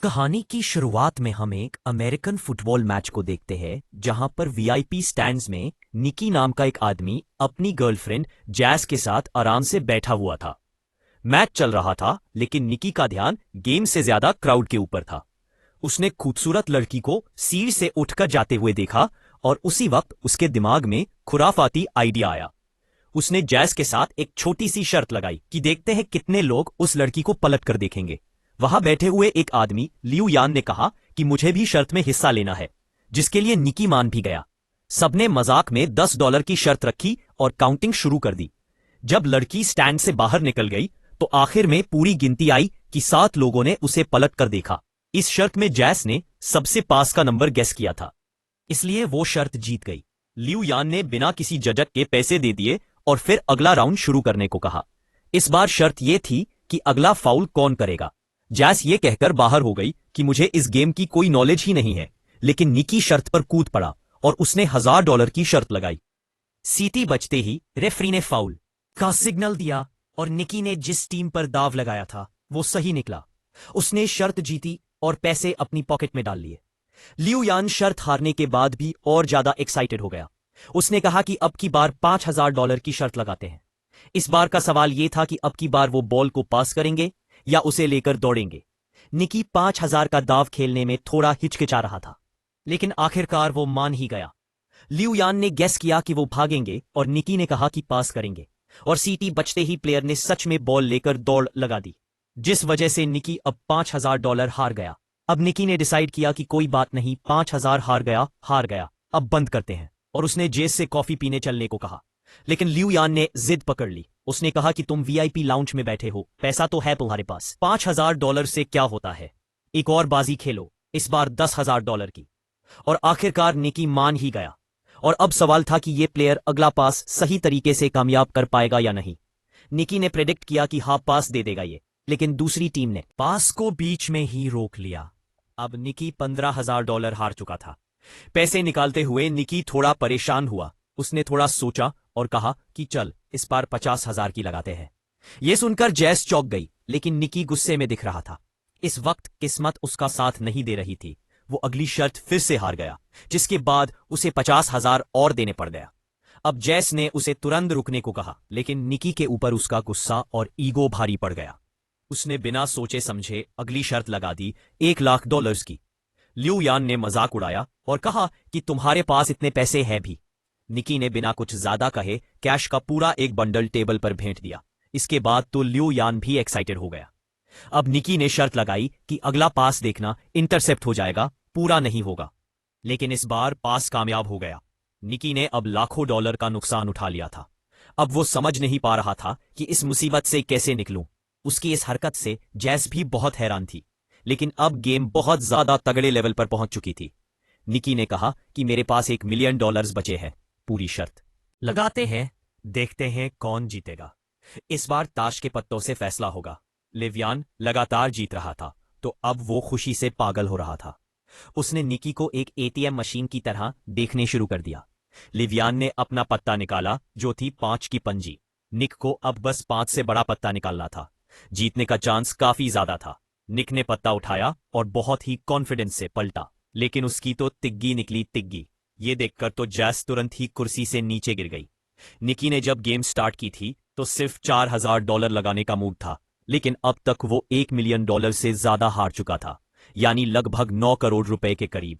कहानी की शुरुआत में हम एक अमेरिकन फुटबॉल मैच को देखते हैं जहां पर वीआईपी स्टैंड्स में निकी नाम का एक आदमी अपनी गर्लफ्रेंड जैस के साथ आराम से बैठा हुआ था। मैच चल रहा था लेकिन निकी का ध्यान गेम से ज्यादा क्राउड के ऊपर था। उसने खूबसूरत लड़की को सीढ़ी से उठकर जाते हुए देखा और उसी वक्त उसके दिमाग में खुराफाती आइडिया आया। उसने जैस के साथ एक छोटी सी शर्त लगाई कि देखते हैं कितने लोग उस लड़की को पलट कर देखेंगे। वहां बैठे हुए एक आदमी लियू यान ने कहा कि मुझे भी शर्त में हिस्सा लेना है, जिसके लिए निकी मान भी गया। सबने मजाक में $10 की शर्त रखी और काउंटिंग शुरू कर दी। जब लड़की स्टैंड से बाहर निकल गई तो आखिर में पूरी गिनती आई कि 7 लोगों ने उसे पलट कर देखा। इस शर्त में जैस ने सबसे पास का नंबर गेस किया था, इसलिए वो शर्त जीत गई। लियू यान ने बिना किसी झिझक के पैसे दे दिए और फिर अगला राउंड शुरू करने को कहा। इस बार शर्त यह थी कि अगला फाउल कौन करेगा। जैस ये कहकर बाहर हो गई कि मुझे इस गेम की कोई नॉलेज ही नहीं है, लेकिन निकी शर्त पर कूद पड़ा और उसने $1000 की शर्त लगाई। सीटी बजते ही रेफरी ने फाउल का सिग्नल दिया और निकी ने जिस टीम पर दाव लगाया था वो सही निकला। उसने शर्त जीती और पैसे अपनी पॉकेट में डाल लिए। लियू यान शर्त हारने के बाद भी और ज्यादा एक्साइटेड हो गया। उसने कहा कि अब की बार $5000 की शर्त लगाते हैं। इस बार का सवाल यह था कि अब की बार वो बॉल को पास करेंगे या उसे लेकर दौड़ेंगे। निकी 5000 का दाव खेलने में थोड़ा हिचकिचा रहा था, लेकिन आखिरकार वो मान ही गया। लियू यान ने गेस किया कि वो भागेंगे और निकी ने कहा कि पास करेंगे, और सीटी बचते ही प्लेयर ने सच में बॉल लेकर दौड़ लगा दी, जिस वजह से निकी अब $5000 हार गया। अब निकी ने डिसाइड किया कि कोई बात नहीं, 5000 हार गया, अब बंद करते हैं, और उसने जेस से कॉफी पीने चलने को कहा। लेकिन लियू यान ने जिद पकड़ ली। उसने कहा कि तुम वीआईपी लाउंज में बैठे हो, पैसा तो है तुम्हारे पास, $5000 से क्या होता है, एक और बाजी खेलो, इस बार $10,000 की। और आखिरकार निकी मान ही गया, और अब सवाल था कि ये प्लेयर अगला पास सही तरीके से कामयाब कर पाएगा या नहीं। निकी ने प्रेडिक्ट किया कि हाँ, पास दे देगा ये, लेकिन दूसरी टीम ने पास को बीच में ही रोक लिया। अब निकी $15,000 हार चुका था। पैसे निकालते हुए निकी थोड़ा परेशान हुआ। उसने थोड़ा सोचा और कहा कि चल इस बार 50,000 की लगाते हैं। यह सुनकर जैस चौंक गई, लेकिन निकी गुस्से में दिख रहा था। इस वक्त किस्मत उसका साथ नहीं दे रही थी। वो अगली शर्त फिर से हार गया, जिसके बाद उसे 50,000 और देने पड़ गया। अब जैस ने उसे तुरंत रुकने को कहा, लेकिन निकी के ऊपर उसका गुस्सा और ईगो भारी पड़ गया। उसने बिना सोचे समझे अगली शर्त लगा दी, $1,00,000 की। लियू यान ने मजाक उड़ाया और कहा कि तुम्हारे पास इतने पैसे हैं भी। निकी ने बिना कुछ ज्यादा कहे कैश का पूरा एक बंडल टेबल पर भेंट दिया। इसके बाद तो लियू यान भी एक्साइटेड हो गया। अब निकी ने शर्त लगाई कि अगला पास देखना, इंटरसेप्ट हो जाएगा, पूरा नहीं होगा। लेकिन इस बार पास कामयाब हो गया। निकी ने अब लाखों डॉलर का नुकसान उठा लिया था। अब वो समझ नहीं पा रहा था कि इस मुसीबत से कैसे निकलूं। उसकी इस हरकत से जैस भी बहुत हैरान थी, लेकिन अब गेम बहुत ज्यादा तगड़े लेवल पर पहुंच चुकी थी। निकी ने कहा कि मेरे पास $1,000,000 बचे हैं, पूरी शर्त लगाते हैं, देखते हैं कौन जीतेगा। इस बार ताश के पत्तों से फैसला होगा। लिवियान लगातार जीत रहा था, तो अब वो खुशी से पागल हो रहा था। उसने निकी को एक एटीएम मशीन की तरह देखने शुरू कर दिया। लिवियान ने अपना पत्ता निकाला, जो थी 5 की पंजी। निक को अब बस 5 से बड़ा पत्ता निकालना था। जीतने का चांस काफी ज्यादा था। निक ने पत्ता उठाया और बहुत ही कॉन्फिडेंस से पलटा, लेकिन उसकी तो तिग्गी निकली, तिग्गी। ये देखकर तो जैस तुरंत ही कुर्सी से नीचे गिर गई। निकी ने जब गेम स्टार्ट की थी तो सिर्फ $4,000 लगाने का मूड था, लेकिन अब तक वो $1,000,000 से ज्यादा हार चुका था, यानी लगभग 9 करोड़ रुपए के करीब।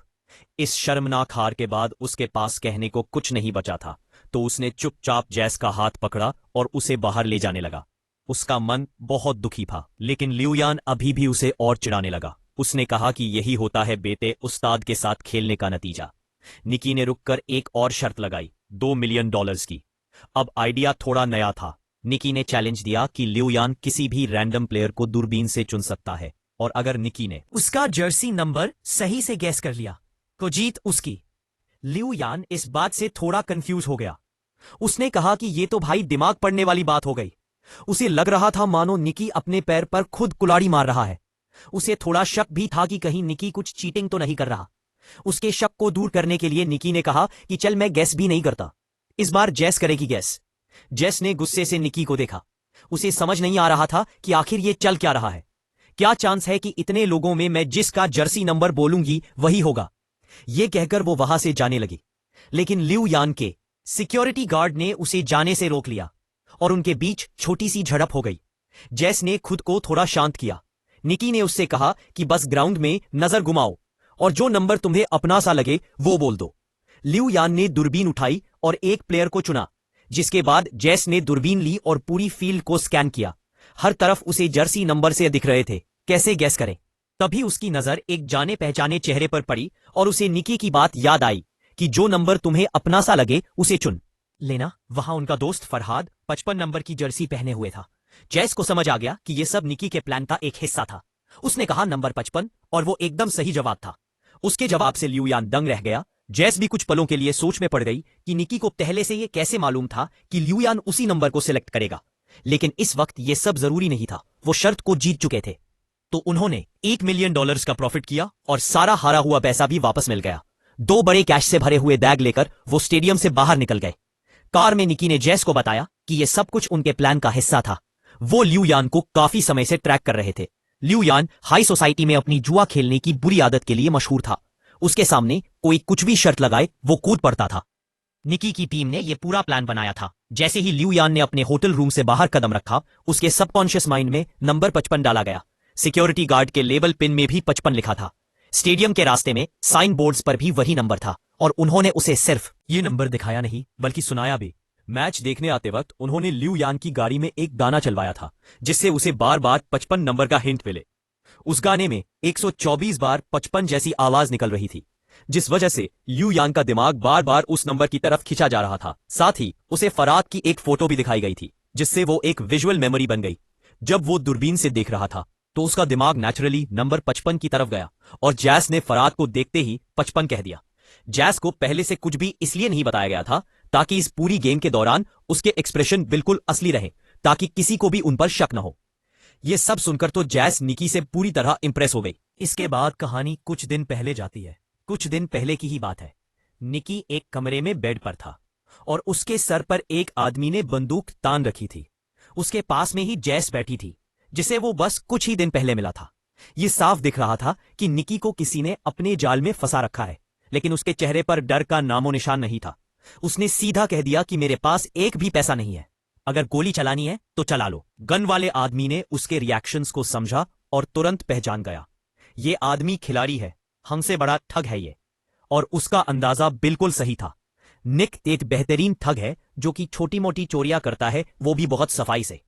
इस शर्मनाक हार के बाद उसके पास कहने को कुछ नहीं बचा था, तो उसने चुपचाप जैस का हाथ पकड़ा और उसे बाहर ले जाने लगा। उसका मन बहुत दुखी था, लेकिन लियू यान अभी भी उसे और चिढ़ाने लगा। उसने कहा कि यही होता है बेटे, उस्ताद के साथ खेलने का नतीजा। निकी ने रुककर एक और शर्त लगाई, $2,000,000 की। अब आइडिया थोड़ा नया था। निकी ने चैलेंज दिया कि लियू यान किसी भी रैंडम प्लेयर को दूरबीन से चुन सकता है, और अगर निकी ने उसका जर्सी नंबर सही से गैस कर लिया तो जीत उसकी। लियू यान इस बात से थोड़ा कंफ्यूज हो गया। उसने कहा कि ये तो भाई दिमाग पड़ने वाली बात हो गई। उसे लग रहा था मानो निकी अपने पैर पर खुद कुल्हाड़ी मार रहा है। उसे थोड़ा शक भी था कि कहीं निकी कुछ चीटिंग तो नहीं कर रहा। उसके शक को दूर करने के लिए निकी ने कहा कि चल मैं गैस भी नहीं करता, इस बार जैस करेगी गैस। जैस ने गुस्से से निकी को देखा। उसे समझ नहीं आ रहा था कि आखिर ये चल क्या रहा है। क्या चांस है कि इतने लोगों में मैं जिसका जर्सी नंबर बोलूंगी वही होगा। ये कहकर वो वहां से जाने लगी, लेकिन लिऊ यान के सिक्योरिटी गार्ड ने उसे जाने से रोक लिया और उनके बीच छोटी सी झड़प हो गई। जैस ने खुद को थोड़ा शांत किया। निकी ने उससे कहा कि बस ग्राउंड में नजर घुमाओ और जो नंबर तुम्हें अपना सा लगे वो बोल दो। लिऊ यान ने दूरबीन उठाई और एक प्लेयर को चुना, जिसके बाद जैस ने दूरबीन ली और पूरी फील्ड को स्कैन किया। हर तरफ उसे जर्सी नंबर से दिख रहे थे। कैसे गैस करें? तभी उसकी नजर एक जाने पहचाने चेहरे पर पड़ी और उसे निकी की बात याद आई कि जो नंबर तुम्हें अपना सा लगे उसे चुन लेना। वहां उनका दोस्त फरहाद 55 नंबर की जर्सी पहने हुए था। जैस को समझ आ गया कि यह सब निकी के प्लान का एक हिस्सा था। उसने कहा नंबर 55 और वो एकदम सही जवाब था। उसके जवाब से लिऊ यान दंग रह गया। जैस भी कुछ पलों के लिए सोच में पड़ गई कि निकी को पहले से यह कैसे मालूम था कि लिऊ यान उसी नंबर को सिलेक्ट करेगा। लेकिन इस वक्त यह सब जरूरी नहीं था, वो शर्त को जीत चुके थे। तो उन्होंने $1 मिलियन का प्रॉफिट किया और सारा हारा हुआ पैसा भी वापस मिल गया। 2 बड़े कैश से भरे हुए बैग लेकर वो स्टेडियम से बाहर निकल गए। कार में निकी ने जैस को बताया कि यह सब कुछ उनके प्लान का हिस्सा था। वो लिऊ यान को काफी समय से ट्रैक कर रहे थे। लिऊ यान हाई सोसाइटी में अपनी जुआ खेलने की बुरी आदत के लिए मशहूर था। उसके सामने कोई कुछ भी शर्त लगाए वो कूद पड़ता था। निकी की टीम ने यह पूरा प्लान बनाया था। जैसे ही लिऊ यान ने अपने होटल रूम से बाहर कदम रखा, उसके सबकॉन्शियस माइंड में नंबर 55 डाला गया। सिक्योरिटी गार्ड के लेबल पिन में भी 55 लिखा था। स्टेडियम के रास्ते में साइन बोर्ड्स पर भी वही नंबर था और उन्होंने उसे सिर्फ ये नंबर दिखाया नहीं बल्कि सुनाया भी। मैच देखने आते वक्त उन्होंने लिऊ यान की गाड़ी में एक गाना चलवाया था, जिससे उसे बार बार 55 नंबर का हिंट मिले। उस गाने में 124 बार 55 जैसी आवाज निकल रही थी, जिस वजह से लिऊ यान का दिमाग बार बार उस नंबर की तरफ खिंचा जा रहा था। साथ ही उसे फराद की एक फोटो भी दिखाई गई थी, जिससे वो एक विजुअल मेमोरी बन गई। जब वो दूरबीन से देख रहा था तो उसका दिमाग नेचुरली नंबर 55 की तरफ गया और जैस ने फराद को देखते ही 55 कह दिया। जैस को पहले से कुछ भी इसलिए नहीं बताया गया था ताकि इस पूरी गेम के दौरान उसके एक्सप्रेशन बिल्कुल असली रहे, ताकि किसी को भी उन पर शक न हो। यह सब सुनकर तो जैस निकी से पूरी तरह इंप्रेस हो गई। इसके बाद कहानी कुछ दिन पहले जाती है। कुछ दिन पहले की ही बात है। निकी एक कमरे में बेड पर था और उसके सर पर एक आदमी ने बंदूक तान रखी थी। उसके पास में ही जैस बैठी थी, जिसे वो बस कुछ ही दिन पहले मिला था। यह साफ दिख रहा था कि निकी को किसी ने अपने जाल में फंसा रखा है, लेकिन उसके चेहरे पर डर का नामो निशान नहीं था। उसने सीधा कह दिया कि मेरे पास एक भी पैसा नहीं है, अगर गोली चलानी है तो चला लो। गन वाले आदमी ने उसके रिएक्शंस को समझा और तुरंत पहचान गया। ये आदमी खिलाड़ी है, हमसे बड़ा ठग है ये। और उसका अंदाजा बिल्कुल सही था। निक एक बेहतरीन ठग है जो कि छोटी मोटी चोरियां करता है, वो भी बहुत सफाई से।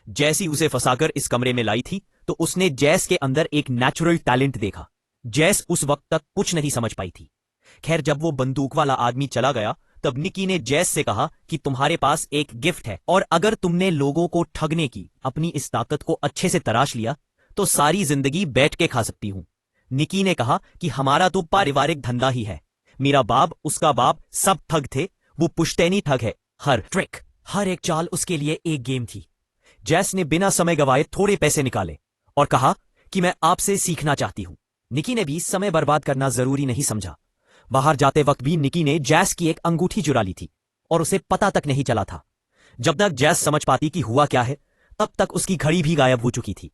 जैसी उसे फंसाकर इस कमरे में लाई थी तो उसने जैस के अंदर एक नेचुरल टैलेंट देखा। जैस उस वक्त तक कुछ नहीं समझ पाई थी। खैर, जब वो बंदूक वाला आदमी चला गया तब निकी ने जैस से कहा कि तुम्हारे पास एक गिफ्ट है और अगर तुमने लोगों को ठगने की अपनी इस ताकत को अच्छे से तराश लिया तो सारी जिंदगी बैठ के खा सकती हूं। निकी ने कहा कि हमारा तो पारिवारिक धंधा ही है। मेरा बाप, उसका बाप, सब ठग थे। वो पुश्तैनी ठग है। हर ट्रिक, हर एक चाल उसके लिए एक गेम थी। जैस ने बिना समय गवाए थोड़े पैसे निकाले और कहा कि मैं आपसे सीखना चाहती हूं। निकी ने भी समय बर्बाद करना जरूरी नहीं समझा। बाहर जाते वक्त भी निकी ने जैस की एक अंगूठी चुरा ली थी और उसे पता तक नहीं चला था। जब तक जैस समझ पाती कि हुआ क्या है, तब तक उसकी घड़ी भी गायब हो चुकी थी।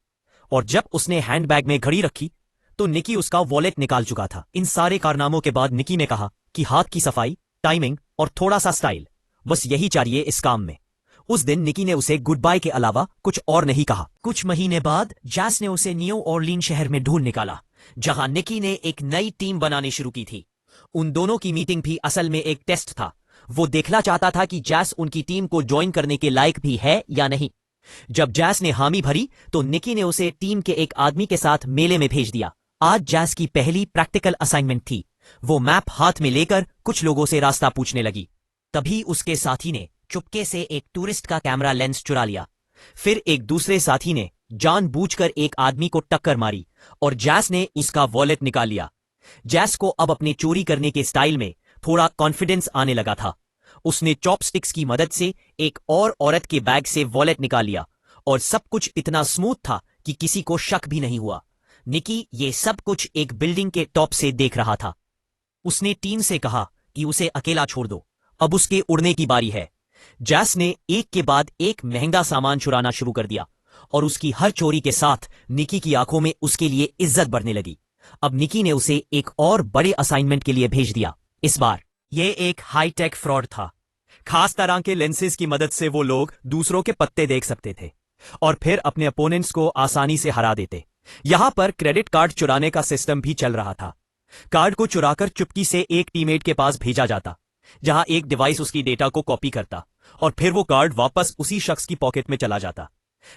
और जब उसने हैंडबैग में घड़ी रखी तो निकी उसका वॉलेट निकाल चुका था। इन सारे कारनामों के बाद निकी ने कहा कि हाथ की सफाई, टाइमिंग और थोड़ा सा स्टाइल, बस यही चाहिए इस काम में। उस दिन निकी ने उसे गुड बाय के अलावा कुछ और नहीं कहा। कुछ महीने बाद जैस ने उसे न्यू ऑरलीन शहर में ढूंढ निकाला, जहां निकी ने एक नई टीम बनानी शुरू की थी। उन दोनों की मीटिंग भी असल में एक टेस्ट था। वो देखना चाहता था कि जैस उनकी टीम को ज्वाइन करने के लायक भी है या नहीं। जब जैस ने हामी भरी तो निकी ने उसे टीम के एक आदमी के साथ मेले में भेज दिया। आज जैस की पहली प्रैक्टिकल असाइनमेंट थी। वो मैप हाथ में लेकर कुछ लोगों से रास्ता पूछने लगी। तभी उसके साथी ने चुपके से एक टूरिस्ट का कैमरा लेंस चुरा लिया। फिर एक दूसरे साथी ने जानबूझकर एक आदमी को टक्कर मारी और जैस ने उसका वॉलेट निकाल लिया। जैस को अब अपने चोरी करने के स्टाइल में थोड़ा कॉन्फिडेंस आने लगा था। उसने चॉपस्टिक्स की मदद से एक और औरत के बैग से वॉलेट निकाल लिया और सब कुछ इतना स्मूथ था कि किसी को शक भी नहीं हुआ। निकी ये सब कुछ एक बिल्डिंग के टॉप से देख रहा था। उसने टीम से कहा कि उसे अकेला छोड़ दो, अब उसके उड़ने की बारी है। जैस ने एक के बाद एक महंगा सामान चुराना शुरू कर दिया और उसकी हर चोरी के साथ निकी की आंखों में उसके लिए इज्जत बढ़ने लगी। अब निकी ने उसे एक और बड़े असाइनमेंट के लिए भेज दिया। इस बार यह एक हाईटेक फ्रॉड था। खास तरह के लेंसेज की मदद से वो लोग दूसरों के पत्ते देख सकते थे और फिर अपने अपोनेंट्स को आसानी से हरा देते। यहां पर क्रेडिट कार्ड चुराने का सिस्टम भी चल रहा था। कार्ड को चुराकर चुपकी से एक टीममेट के पास भेजा जाता, जहां एक डिवाइस उसकी डेटा को कॉपी करता और फिर वो कार्ड वापस उसी शख्स की पॉकेट में चला जाता।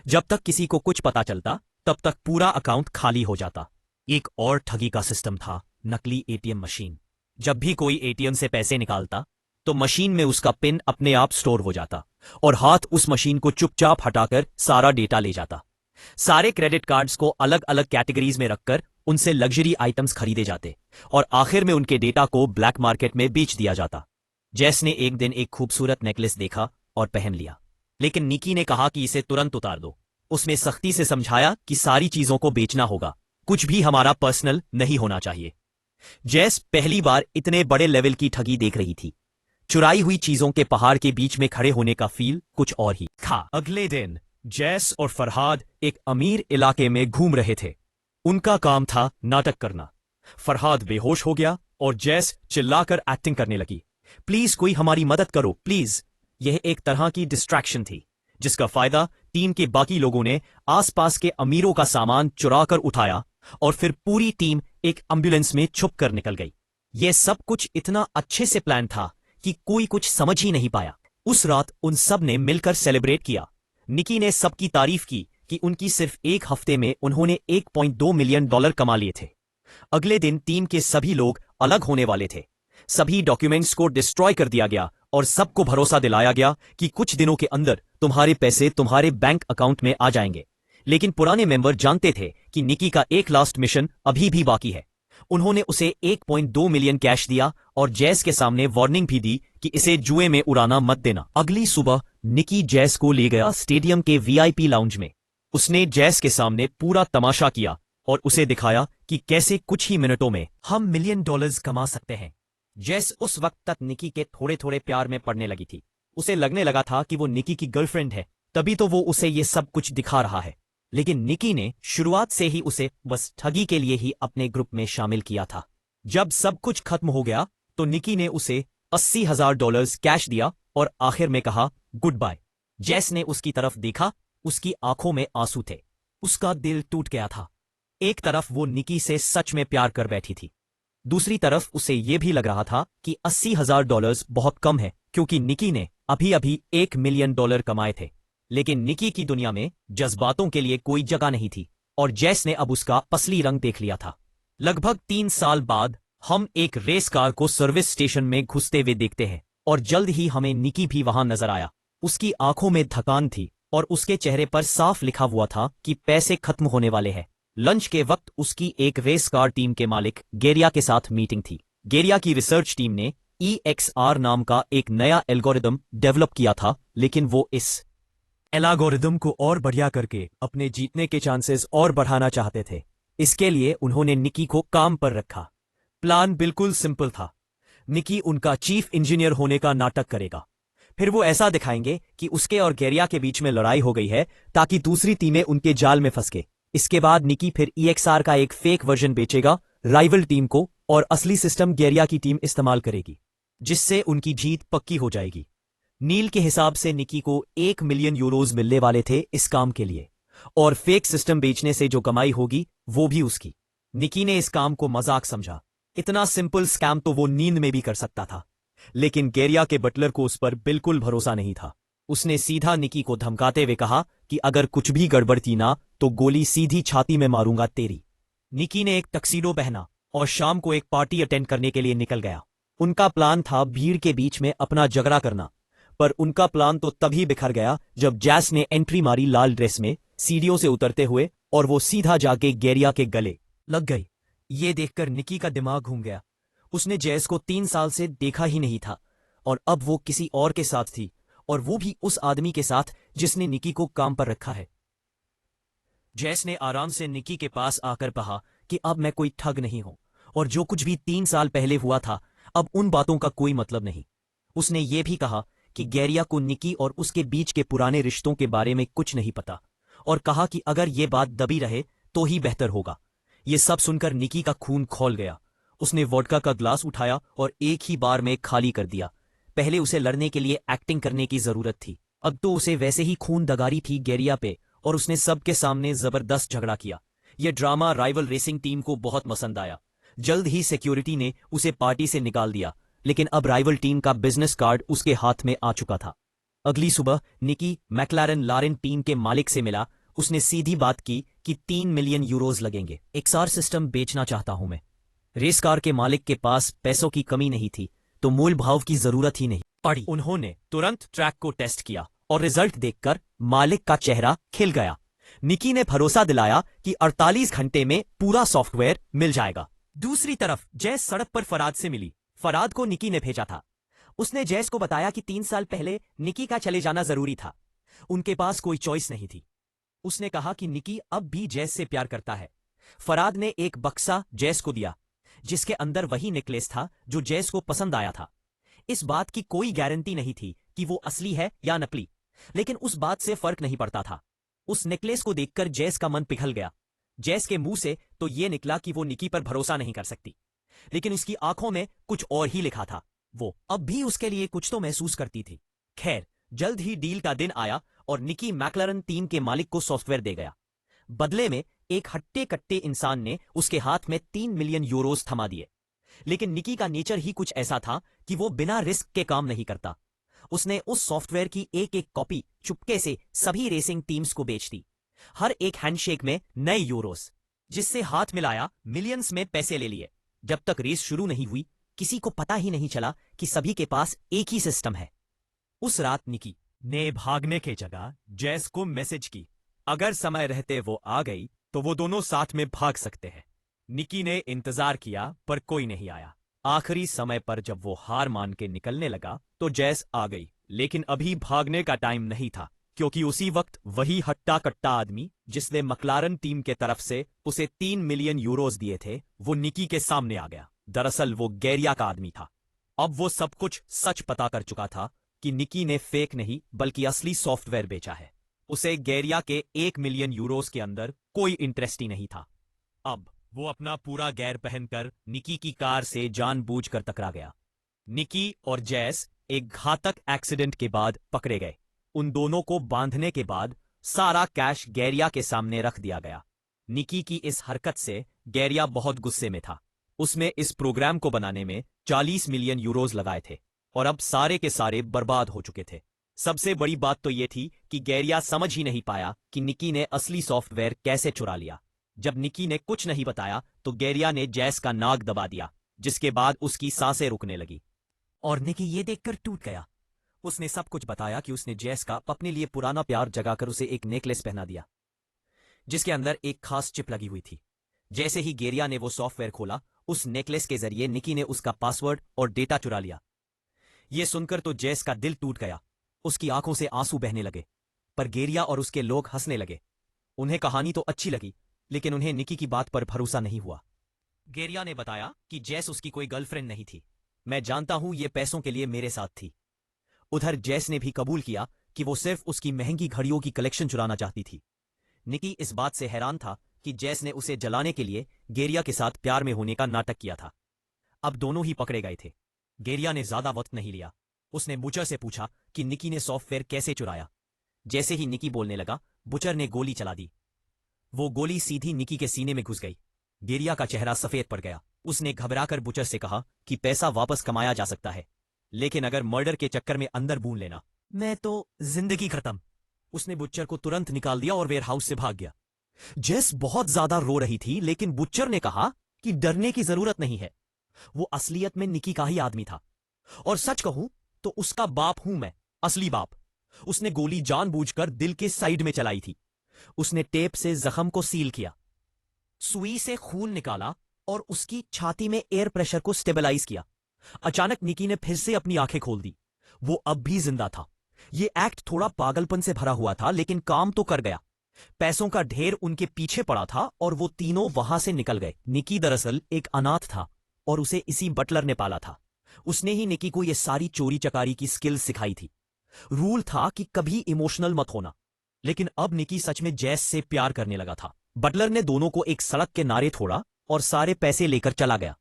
जब तक किसी को कुछ पता चलता तब तक पूरा अकाउंट खाली हो जाता। एक और ठगी का सिस्टम था, नकली एटीएम मशीन। जब भी कोई एटीएम से पैसे निकालता तो मशीन में उसका पिन अपने आप स्टोर हो जाता और हाथ उस मशीन को चुपचाप हटाकर सारा डेटा ले जाता। सारे क्रेडिट कार्ड्स को अलग अलग कैटेगरीज में रखकर उनसे लग्जरी आइटम्स खरीदे जाते और आखिर में उनके डेटा को ब्लैक मार्केट में बेच दिया जाता। जैस ने एक दिन एक खूबसूरत नेकलेस देखा और पहन लिया, लेकिन निकी ने कहा कि इसे तुरंत उतार दो। उसने सख्ती से समझाया कि सारी चीजों को बेचना होगा, कुछ भी हमारा पर्सनल नहीं होना चाहिए। जैस पहली बार इतने बड़े लेवल की ठगी देख रही थी। चुराई हुई चीजों के पहाड़ के बीच में खड़े होने का फील कुछ और ही था। अगले दिन जैस और फरहाद एक अमीर इलाके में घूम रहे थे। उनका काम था नाटक करना। फरहाद बेहोश हो गया और जैस चिल्लाकर एक्टिंग करने लगी, प्लीज कोई हमारी मदद करो प्लीज। यह एक तरह की डिस्ट्रैक्शन थी जिसका फायदा टीम के बाकी लोगों ने आसपास के अमीरों का सामान चुराकर उठाया और फिर पूरी टीम एक एम्बुलेंस में छुप कर निकल गई। यह सब कुछ इतना अच्छे से प्लान था कि कोई कुछ समझ ही नहीं पाया। उस रात उन सब ने मिलकर सेलिब्रेट किया। निकी ने सबकी तारीफ की कि उनकी सिर्फ एक हफ्ते में उन्होंने $1.2 मिलियन कमा लिए थे। अगले दिन टीम के सभी लोग अलग होने वाले थे। सभी डॉक्यूमेंट्स को डिस्ट्रॉय कर दिया गया और सबको भरोसा दिलाया गया कि कुछ दिनों के अंदर तुम्हारे पैसे तुम्हारे बैंक अकाउंट में आ जाएंगे। लेकिन पुराने मेंबर जानते थे कि निकी का एक लास्ट मिशन अभी भी बाकी है। उन्होंने उसे 1.2 मिलियन कैश दिया और जैस के सामने वार्निंग भी दी कि इसे जुए में उड़ाना मत देना। अगली सुबह निकी जैस को ले गया स्टेडियम के वीआईपी लाउंज में। उसने जैस के सामने पूरा तमाशा किया और उसे दिखाया कि कैसे कुछ ही मिनटों में हम $1 मिलियन कमा सकते हैं। जैस उस वक्त तक निकी के थोड़े थोड़े प्यार में पड़ने लगी थी। उसे लगने लगा था कि वो निकी की गर्लफ्रेंड है, तभी तो वो उसे ये सब कुछ दिखा रहा है। लेकिन निकी ने शुरुआत से ही उसे बस ठगी के लिए ही अपने ग्रुप में शामिल किया था। जब सब कुछ खत्म हो गया तो निकी ने उसे $80,000 कैश दिया और आखिर में कहा गुड बाय। जैस ने उसकी तरफ देखा, उसकी आंखों में आंसू थे। उसका दिल टूट गया था। एक तरफ वो निकी से सच में प्यार कर बैठी थी, दूसरी तरफ उसे यह भी लग रहा था कि $80,000 बहुत कम है, क्योंकि निकी ने अभी अभी $1 मिलियन कमाए थे। लेकिन निकी की दुनिया में जज्बातों के लिए कोई जगह नहीं थी और जैस ने अब उसका असली रंग देख लिया था। लगभग 3 साल बाद हम एक रेस कार को सर्विस स्टेशन में घुसते हुए देखते हैं और जल्द ही हमें निकी भी वहां नजर आया। उसकी आंखों में थकान थी और उसके चेहरे पर साफ लिखा हुआ था कि पैसे खत्म होने वाले हैं। लंच के वक्त उसकी एक रेस कार टीम के मालिक गेरिया के साथ मीटिंग थी। गेरिया की रिसर्च टीम ने EXR नाम का एक नया एल्गोरिदम डेवलप किया था, लेकिन वो इस एल्गोरिदम को और बढ़िया करके अपने जीतने के चांसेस और बढ़ाना चाहते थे। इसके लिए उन्होंने निकी को काम पर रखा। प्लान बिल्कुल सिंपल था। निकी उनका चीफ इंजीनियर होने का नाटक करेगा। फिर वो ऐसा दिखाएंगे कि उसके और गेरिया के बीच में लड़ाई हो गई है ताकि दूसरी टीमें उनके जाल में फंस गए। इसके बाद निकी फिर EXR का एक फेक वर्जन बेचेगा राइवल टीम को और असली सिस्टम गेरिया की टीम इस्तेमाल करेगी, जिससे उनकी जीत पक्की हो जाएगी। नील के हिसाब से निकी को €1 मिलियन मिलने वाले थे इस काम के लिए, और फेक सिस्टम बेचने से जो कमाई होगी वो भी उसकी। निकी ने इस काम को मजाक समझा। इतना सिंपल स्कैम तो वो नींद में भी कर सकता था, लेकिन गेरिया के बटलर को उस पर बिल्कुल भरोसा नहीं था। उसने सीधा निकी को धमकाते हुए कहा कि अगर कुछ भी गड़बड़ की ना तो गोली सीधी छाती में मारूंगा तेरी। निकी ने एक टक्सीडो पहना और शाम को एक पार्टी अटेंड करने के लिए निकल गया। उनका प्लान था भीड़ के बीच में अपना झगड़ा करना, पर उनका प्लान तो तभी बिखर गया जब जैस ने एंट्री मारी लाल ड्रेस में सीढ़ियों से उतरते हुए, और वो सीधा जाके गेरिया के गले लग गई। ये देखकर निकी का दिमाग घूम गया। उसने जैस को 3 साल से देखा ही नहीं था और अब वो किसी और के साथ थी, और वो भी उस आदमी के साथ जिसने निकी को काम पर रखा है। जैस ने आराम से निकी के पास आकर कहा कि अब मैं कोई ठग नहीं हूं और जो कुछ भी 3 साल पहले हुआ था अब उन बातों का कोई मतलब नहीं। उसने ये भी कहा कि गेरिया को निकी और उसके बीच के पुराने रिश्तों के बारे में कुछ नहीं पता और कहा कि अगर ये बात दबी रहे तो ही बेहतर होगा। ये सब सुनकर निकी का खून खौल गया। उसने वोडका का ग्लास उठाया और एक ही बार में खाली कर दिया। पहले उसे लड़ने के लिए एक्टिंग करने की जरूरत थी, अब तो उसे वैसे ही खून दगारी थी गैरिया पे, और उसने सबके सामने जबरदस्त झगड़ा किया। यह ड्रामा राइवल रेसिंग टीम को बहुत पसंद आया। जल्द ही सिक्योरिटी ने उसे पार्टी से निकाल दिया, लेकिन अब राइवल टीम का बिजनेस कार्ड उसके हाथ में आ चुका था। अगली सुबह निकी मैक्लारेन लारेन टीम के मालिक से मिला। उसने सीधी बात की कि 3 मिलियन यूरोज लगेंगे। एक्सआर सिस्टम बेचना चाहता हूं मैं। रेस कार के मालिक के पास पैसों की कमी नहीं थी, तो मूल भाव की जरूरत ही नहीं पड़ी। उन्होंने तुरंत ट्रैक को टेस्ट किया और रिजल्ट देखकर मालिक का चेहरा खिल गया। निकी ने भरोसा दिलाया कि 48 घंटे में पूरा सॉफ्टवेयर मिल जाएगा। दूसरी तरफ जैस सड़क पर फराद से मिली। फराद को निकी ने भेजा था। उसने जैस को बताया कि 3 साल पहले निकी का चले जाना जरूरी था। उनके पास कोई चॉइस नहीं थी। उसने कहा कि निकी अब भी जैस से प्यार करता है। फराद ने एक बक्सा जैस को दिया, जिसके अंदर वही नेकलेस था जो जैस को पसंद आया था। इस बात की कोई गारंटी नहीं थी कि वो असली है या नकली, लेकिन उस बात से फर्क नहीं पड़ता था। उस नेकलेस को देखकर जैस का मन पिघल गया। जैस के मुंह से तो ये निकला कि वो निकी पर भरोसा नहीं कर सकती, लेकिन उसकी आंखों में कुछ और ही लिखा था। वो अब भी उसके लिए कुछ तो महसूस करती थी। खैर, जल्द ही डील का दिन आया और निकी मैक्लारेन टीम के मालिक को सॉफ्टवेयर दे गया। बदले में एक हट्टे कट्टे इंसान ने उसके हाथ में 3 मिलियन यूरोज थमा दिए। लेकिन निकी का नेचर ही कुछ ऐसा था कि वो बिना रिस्क के काम नहीं करता। उसने उस सॉफ्टवेयर की एक एक कॉपी चुपके से सभी रेसिंग टीम्स को बेच दी। हर एक हैंडशेक में नए यूरोस, जिससे हाथ मिलाया मिलियंस में पैसे ले लिए। जब तक रेस शुरू नहीं हुई, किसी को पता ही नहीं चला कि सभी के पास एक ही सिस्टम है। उस रात निकी ने भागने के जगह जैस को मैसेज की। अगर समय रहते वो आ गई तो वो दोनों साथ में भाग सकते हैं। निकी ने इंतजार किया पर कोई नहीं आया। आखिरी समय पर जब वो हार मान के निकलने लगा तो जैस आ गई, लेकिन अभी भागने का टाइम नहीं था, क्योंकि उसी वक्त वही हट्टा कट्टा आदमी जिसने मक्लारन टीम के तरफ से उसे 3 मिलियन यूरोज दिए थे, वो निकी के सामने आ गया। दरअसल वो गैरिया का आदमी था। अब वो सब कुछ सच पता कर चुका था कि निकी ने फेक नहीं बल्कि असली सॉफ्टवेयर बेचा है। उसे गैरिया के 1 मिलियन यूरोज के अंदर कोई इंटरेस्ट ही नहीं था। अब वो अपना पूरा गैर पहनकर निकी की कार से जानबूझकर टकरा गया। निकी और जैस एक घातक एक्सीडेंट के बाद पकड़े गए। उन दोनों को बांधने के बाद सारा कैश गैरिया के सामने रख दिया गया। निकी की इस हरकत से गैरिया बहुत गुस्से में था। उसने इस प्रोग्राम को बनाने में 40 मिलियन यूरोज लगाए थे और अब सारे के सारे बर्बाद हो चुके थे। सबसे बड़ी बात तो यह थी कि गैरिया समझ ही नहीं पाया कि निकी ने असली सॉफ्टवेयर कैसे चुरा लिया। जब निकी ने कुछ नहीं बताया तो गैरिया ने जैस का नाक दबा दिया, जिसके बाद उसकी सांसें रुकने लगी और निकी ये देखकर टूट गया। उसने सब कुछ बताया कि उसने जैस का अपने लिए पुराना प्यार जगाकर उसे एक नेकलेस पहना दिया, जिसके अंदर एक खास चिप लगी हुई थी। जैसे ही गैरिया ने वो सॉफ्टवेयर खोला, उस नेकलेस के जरिए निकी ने उसका पासवर्ड और डेटा चुरा लिया। यह सुनकर तो जैस का दिल टूट गया। उसकी आंखों से आंसू बहने लगे, पर गैरिया और उसके लोग हंसने लगे। उन्हें कहानी तो अच्छी लगी, लेकिन उन्हें निकी की बात पर भरोसा नहीं हुआ। गैरिया ने बताया कि जैस उसकी कोई गर्लफ्रेंड नहीं थी। मैं जानता हूं ये पैसों के लिए मेरे साथ थी। उधर जैस ने भी कबूल किया कि वो सिर्फ उसकी महंगी घड़ियों की कलेक्शन चुराना चाहती थी। निकी इस बात से हैरान था कि जैस ने उसे जलाने के लिए गैरिया के साथ प्यार में होने का नाटक किया था। अब दोनों ही पकड़े गए थे। गैरिया ने ज्यादा वक्त नहीं लिया। उसने बुचर से पूछा कि निकी ने सॉफ्टवेयर कैसे चुराया। जैसे ही निकी बोलने लगा, बुचर ने गोली चला दी। वो गोली सीधी निकी के सीने में घुस गई। गैरिया का चेहरा सफेद पड़ गया। उसने घबराकर बुचर से कहा कि पैसा वापस कमाया जा सकता है, लेकिन अगर मर्डर के चक्कर में अंदर बून लेना, मैं तो जिंदगी खत्म। उसने बुच्चर को तुरंत निकाल दिया और वेयरहाउस से भाग गया। जेस बहुत ज्यादा रो रही थी, लेकिन बुच्चर ने कहा कि डरने की जरूरत नहीं है। वो असलियत में निकी का ही आदमी था, और सच कहूं तो उसका बाप हूं मैं, असली बाप। उसने गोली जानबूझकर दिल के साइड में चलाई थी। उसने टेप से जख्म को सील किया, सुई से खून निकाला और उसकी छाती में एयर प्रेशर को स्टेबलाइज किया। अचानक निकी ने फिर से अपनी आंखें खोल दी। वो अब भी जिंदा था। ये एक्ट थोड़ा पागलपन से भरा हुआ था, लेकिन काम तो कर गया। पैसों का ढेर उनके पीछे पड़ा था और वो तीनों वहां से निकल गए। निकी दरअसल एक अनाथ था और उसे इसी बटलर ने पाला था। उसने ही निकी को ये सारी चोरी चकारी की स्किल्स सिखाई थी। रूल था कि कभी इमोशनल मत होना। लेकिन अब निकी सच में जैस से प्यार करने लगा था। बटलर ने दोनों को एक सड़क के नारे छोड़ा और सारे पैसे लेकर चला गया।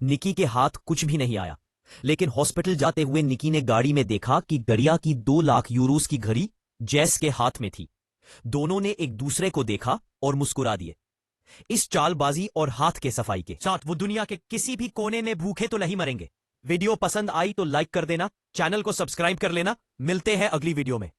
निकी के हाथ कुछ भी नहीं आया, लेकिन हॉस्पिटल जाते हुए निकी ने गाड़ी में देखा कि गरिया की 2 लाख यूरोस की घड़ी जैस के हाथ में थी। दोनों ने एक दूसरे को देखा और मुस्कुरा दिए। इस चालबाजी और हाथ के सफाई के साथ वो दुनिया के किसी भी कोने में भूखे तो नहीं मरेंगे। वीडियो पसंद आई तो लाइक कर देना, चैनल को सब्सक्राइब कर लेना। मिलते हैं अगली वीडियो में।